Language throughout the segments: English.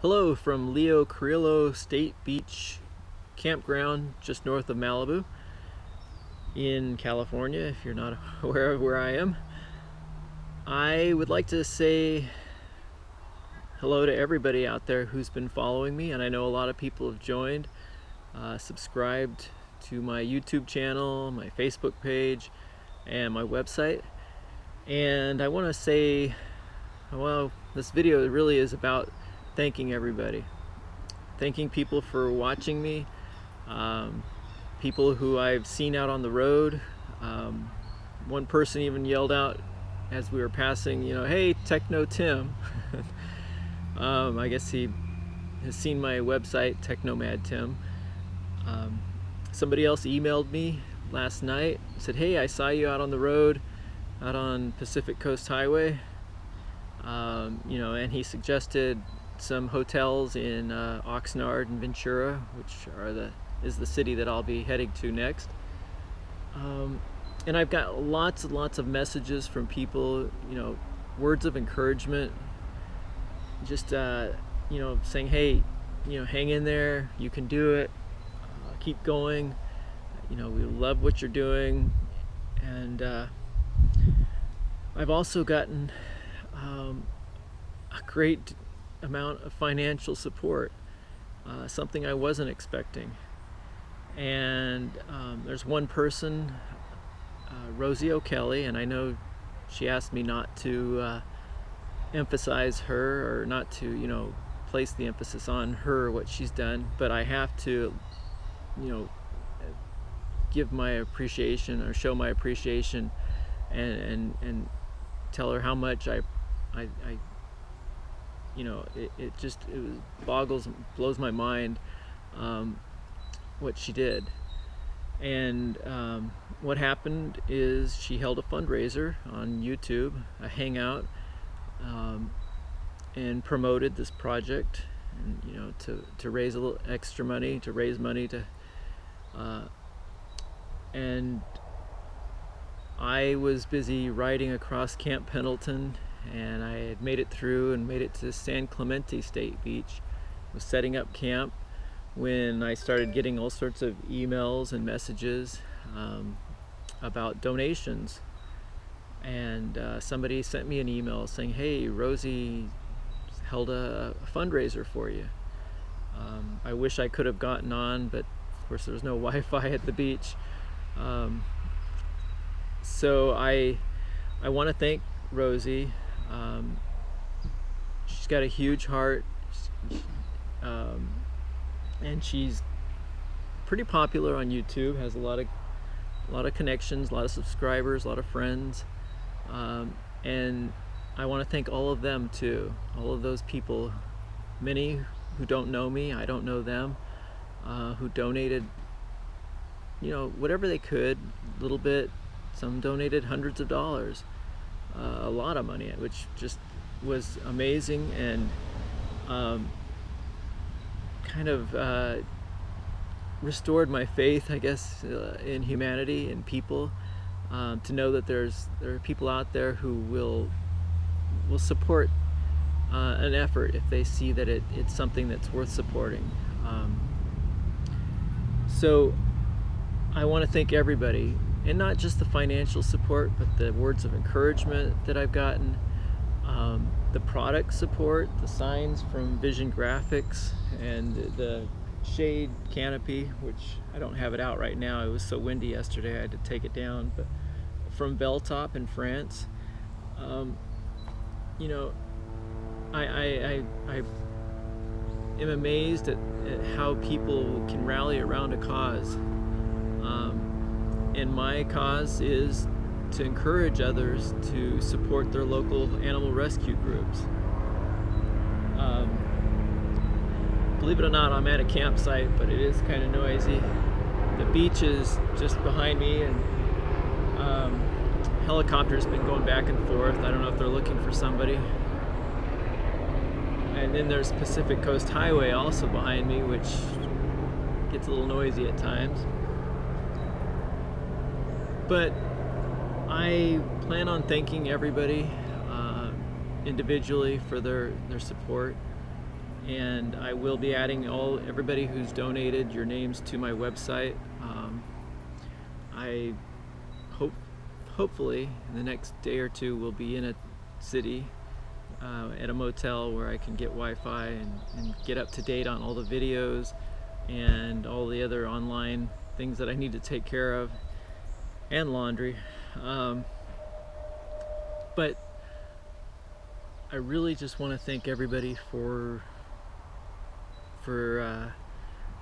Hello from Leo Carrillo State Beach Campground just north of Malibu in California, if you're not aware of where I am. I would like to say hello to everybody out there who's been following me, and I know a lot of people have joined, subscribed to my YouTube channel, my Facebook page, and my website. And I want to say, well, this video really is about thanking everybody. Thanking people for watching me, people who I've seen out on the road. One person even yelled out as we were passing, hey, Techno Tim. I guess he has seen my website, Technomad Tim. Somebody else emailed me last night, said, hey, I saw you out on the road, out on Pacific Coast Highway. And he suggested some hotels in Oxnard and Ventura, which is the city that I'll be heading to next. And I've got lots and lots of messages from people, words of encouragement, just saying, hey, hang in there, you can do it, keep going, we love what you're doing. And I've also gotten a great amount of financial support, something I wasn't expecting. And there's one person, Rosie O'Kelly, and I know she asked me not to emphasize her, or not to place the emphasis on her, what she's done, but I have to give my appreciation, or show my appreciation, and tell her how much blows my mind what she did. And what happened is she held a fundraiser on YouTube, a hangout, and promoted this project, and to raise a little extra money, to raise money to and I was busy riding across Camp Pendleton, and I had made it through and made it to San Clemente State Beach. Was setting up camp when I started getting all sorts of emails and messages about donations. And somebody sent me an email saying, hey, Rosie held a fundraiser for you. I wish I could have gotten on, but of course there was no Wi-Fi at the beach. So I want to thank Rosie. She's got a huge heart, and she's pretty popular on YouTube. Has a lot of connections, a lot of subscribers, a lot of friends, and I want to thank all of them too. All of those people, many who don't know me, I don't know them, who donated, whatever they could, a little bit. Some donated hundreds of dollars, a lot of money, which just was amazing, and kind of restored my faith, I guess, in humanity and people, to know that there are people out there who will support an effort if they see that it's something that's worth supporting. So I want to thank everybody. And not just the financial support, but the words of encouragement that I've gotten, the product support, the signs from Vision Graphics, and the shade canopy, which I don't have it out right now. It was so windy yesterday I had to take it down. But from Veltop in France, I am amazed at how people can rally around a cause. And my cause is to encourage others to support their local animal rescue groups. Believe it or not, I'm at a campsite, but it is kind of noisy. The beach is just behind me, and helicopters been going back and forth. I don't know if they're looking for somebody. And then there's Pacific Coast Highway also behind me, which gets a little noisy at times. But I plan on thanking everybody individually for their support. and I will be adding everybody who's donated your names to my website. I hopefully in the next day or two we'll be in a city at a motel where I can get Wi-Fi and get up to date on all the videos and all the other online things that I need to take care of, and laundry. But I really just want to thank everybody for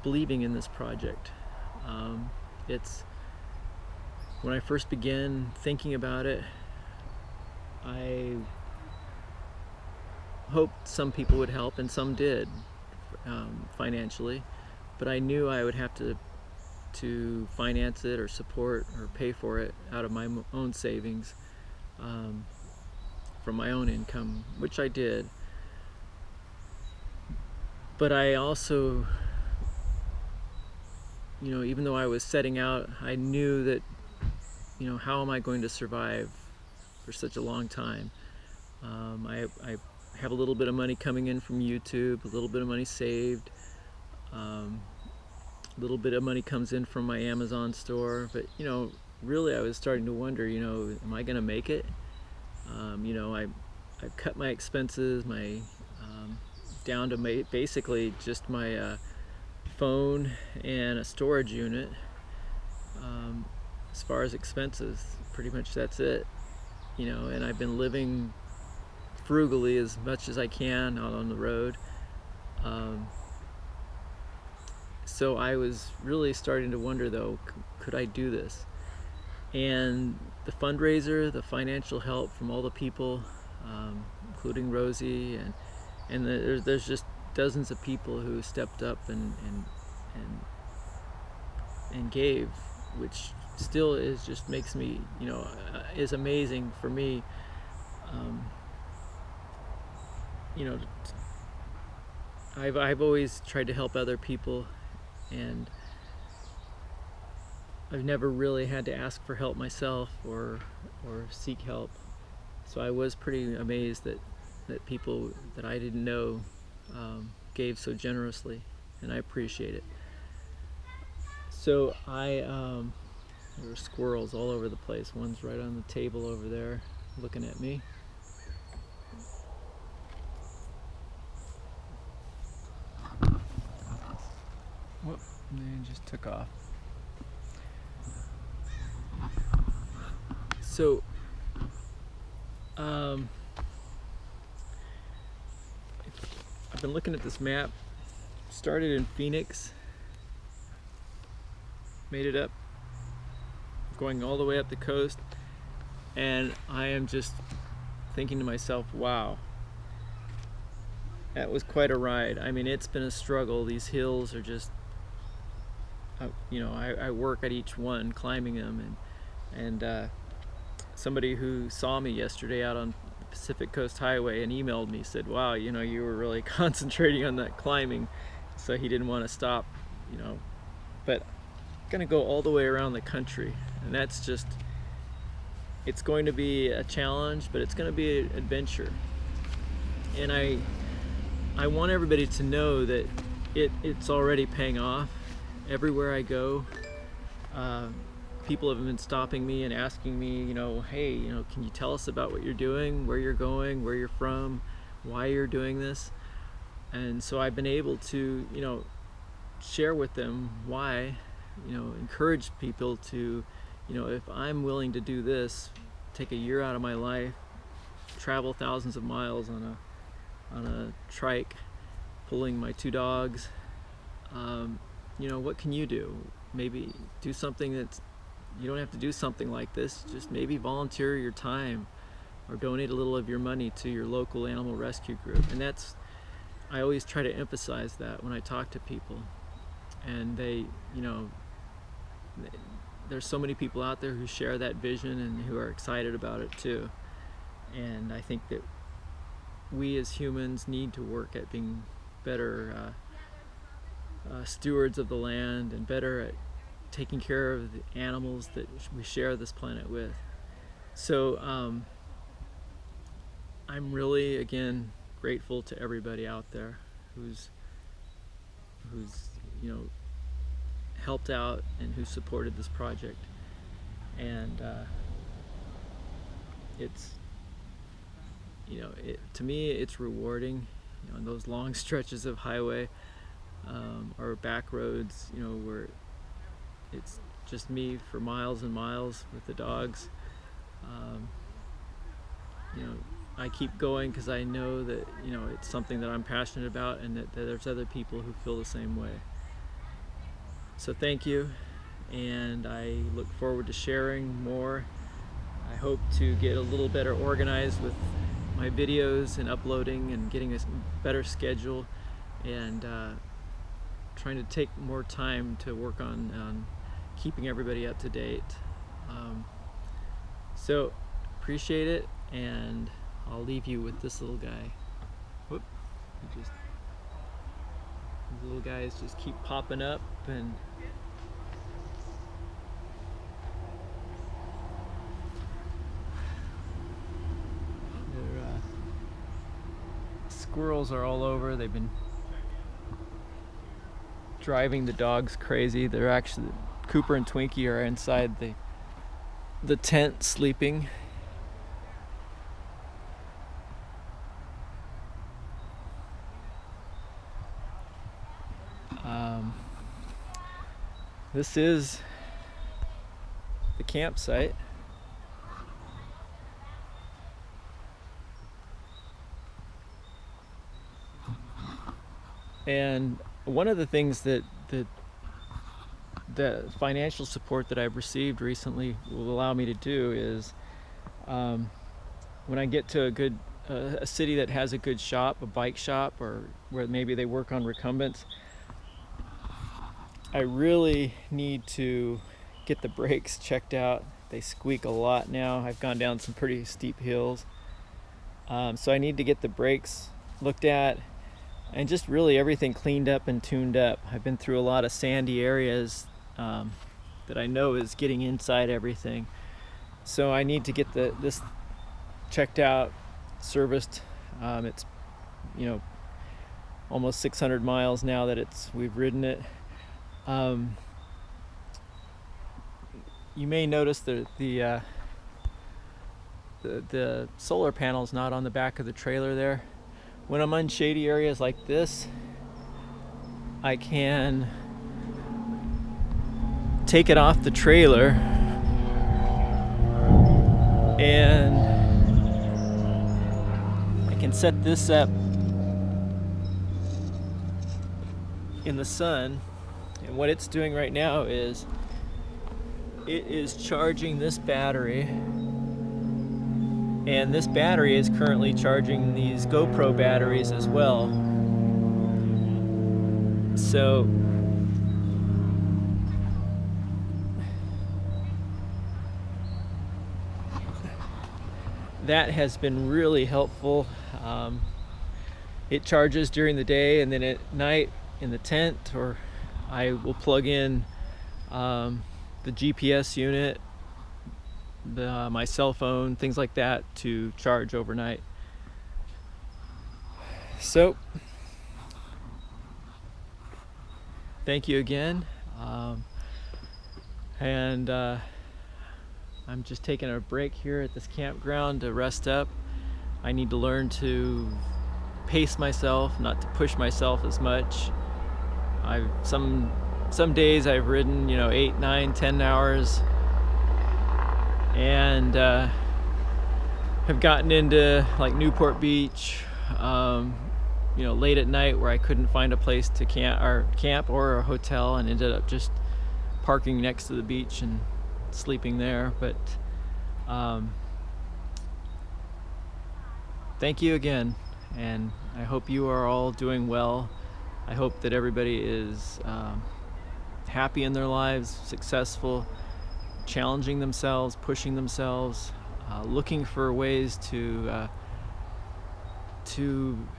believing in this project. It's when I first began thinking about it, I hoped some people would help, and some did financially, but I knew I would have to finance it or support or pay for it out of my own savings, from my own income, which I did. But I also, even though I was setting out, I knew that, how am I going to survive for such a long time? I have a little bit of money coming in from YouTube, a little bit of money saved, a little bit of money comes in from my Amazon store, but really I was starting to wonder, am I gonna make it? I've cut my expenses, down to basically just my phone and a storage unit. As far as expenses, pretty much that's it. And I've been living frugally as much as I can out on the road. So I was really starting to wonder, though, could I do this? And the fundraiser, the financial help from all the people, including Rosie, and there's just dozens of people who stepped up and gave, which still makes me, is amazing for me. I've always tried to help other people, and I've never really had to ask for help myself or seek help. So I was pretty amazed that people that I didn't know gave so generously, and I appreciate it. So there were squirrels all over the place. One's right on the table over there looking at me. Whoop, and just took off. So I've been looking at this map. Started in Phoenix, made it up, going all the way up the coast, and I am just thinking to myself, wow, that was quite a ride. I mean, it's been a struggle. These hills are just, I work at each one, climbing them, and somebody who saw me yesterday out on the Pacific Coast Highway and emailed me, said, wow, you were really concentrating on that climbing, so he didn't want to stop, but I'm gonna go all the way around the country, and that's just, it's going to be a challenge, but it's going to be an adventure. And I want everybody to know that it's already paying off. Everywhere I go, people have been stopping me and asking me, hey, can you tell us about what you're doing, where you're going, where you're from, why you're doing this? And so I've been able to, share with them why, encourage people to, if I'm willing to do this, take a year out of my life, travel thousands of miles on a trike, pulling my 2 dogs, what can you do? Maybe do something that's, you don't have to do something like this, just maybe volunteer your time or donate a little of your money to your local animal rescue group. And I always try to emphasize that when I talk to people. And they, there's so many people out there who share that vision and who are excited about it too. And I think that we as humans need to work at being better stewards of the land and better at taking care of the animals that we share this planet with. So I'm really, again, grateful to everybody out there who's you know, helped out and who supported this project. And it's, you know, to me it's rewarding, you know, on those long stretches of highway or back roads, you know, where it's just me for miles and miles with the dogs. You know, I keep going because I know that, you know, it's something that I'm passionate about, and that there's other people who feel the same way. So thank you, and I look forward to sharing more. I hope to get a little better organized with my videos and uploading and getting a better schedule, and trying to take more time to work on keeping everybody up to date. So appreciate it, and I'll leave you with this little guy. Whoop. These little guys just keep popping up, and squirrels are all over. They've been driving the dogs crazy. They're actually, Cooper and Twinkie are inside the tent sleeping. This is the campsite. And one of the things that the financial support that I've received recently will allow me to do is, when I get to a city that has a good shop, a bike shop, or where maybe they work on recumbents, I really need to get the brakes checked out. They squeak a lot now. I've gone down some pretty steep hills. So I need to get the brakes looked at, and just really everything cleaned up and tuned up. I've been through a lot of sandy areas that I know is getting inside everything. So I need to get this checked out, serviced. It's, you know, almost 600 miles now that we've ridden it. You may notice that the solar panel's not on the back of the trailer there. When I'm on shady areas like this, I can take it off the trailer and I can set this up in the sun. And what it's doing right now is it is charging this battery, and this battery is currently charging these GoPro batteries as well. So that has been really helpful. It charges during the day, and then at night in the tent, or I will plug in the GPS unit, my cell phone, things like that, to charge overnight. So thank you again, and I'm just taking a break here at this campground to rest up. I need to learn to pace myself, not to push myself as much. Some days I've ridden, 8, 9, 10 hours, and have gotten into like Newport Beach, late at night, where I couldn't find a place to camp or a hotel, and ended up just parking next to the beach and sleeping there. But thank you again, and I hope you are all doing well. I hope that everybody is happy in their lives, successful, challenging themselves, pushing themselves, looking for ways to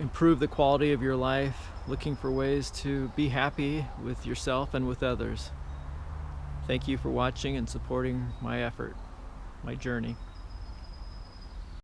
improve the quality of your life, looking for ways to be happy with yourself and with others. Thank you for watching and supporting my effort, my journey.